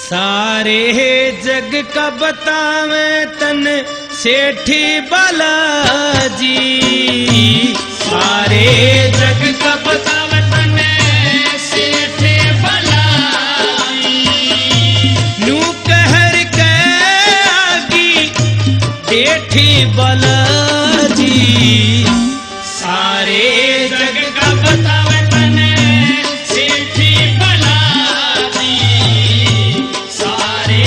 सारे जग का बतावे तन सेठी बालाजी, सारे जग का बतावे तन सेठी बालाजी। नू कहर के आगी सेठी बालाजी, सारे जग का बतावे तन सेठी बालाजी, सारे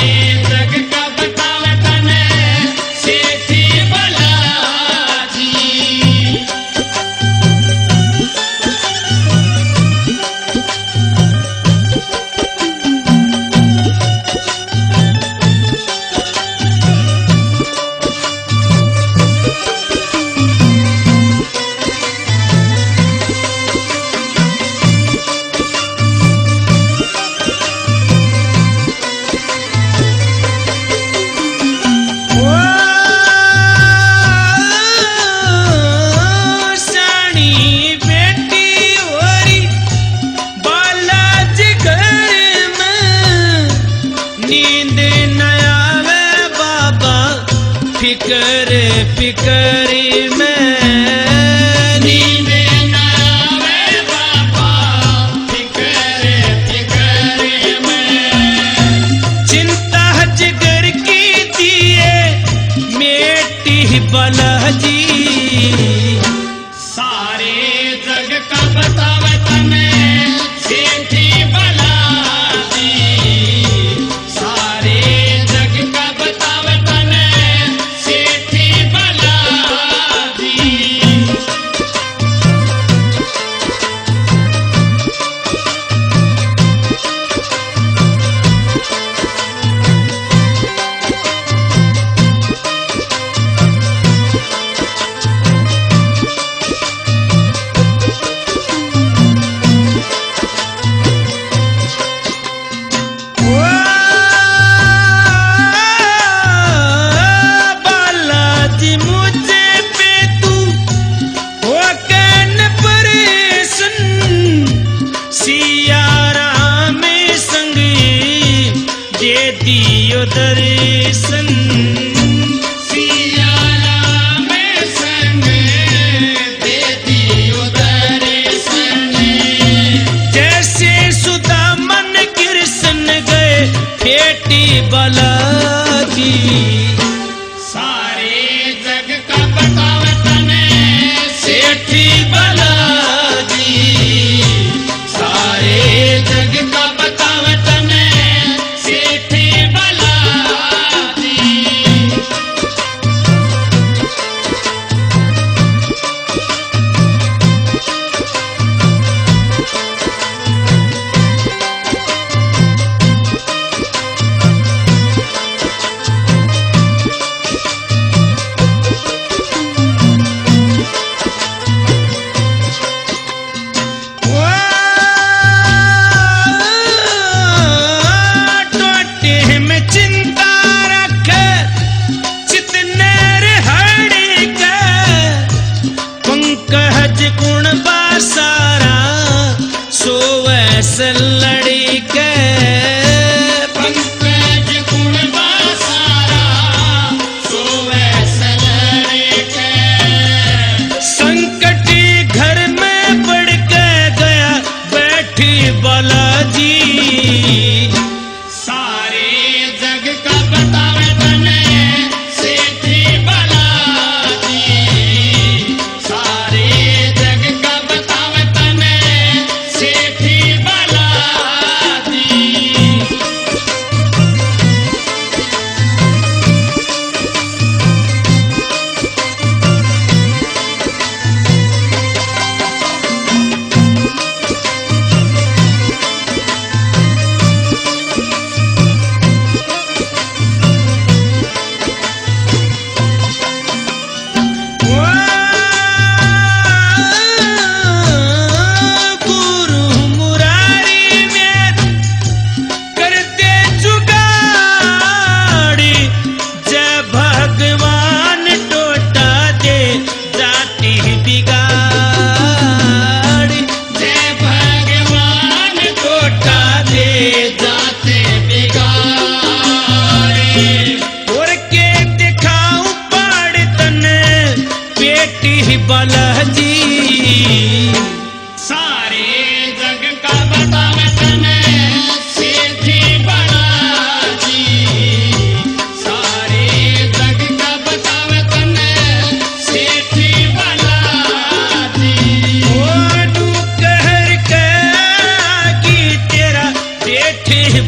जग का बतावे तन सेठी बालाजी। फिकर में नींद न आवे बाबा, फिकर में चिंता जिगर की दिए मेटी बालाजी, सारे जग का बतावे तने सेठी बालाजी, सारे जग का बतावे तने सेठी बालाजी। दर्शन सिया राम संग दे दियो दर्शन, जैसे सुदामन कृष्ण गए बेटी बालाजी, सारे जग का बतावे तने सेठी बालाजी, सारे जग का बतावे तने सेठी बालाजी।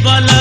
बल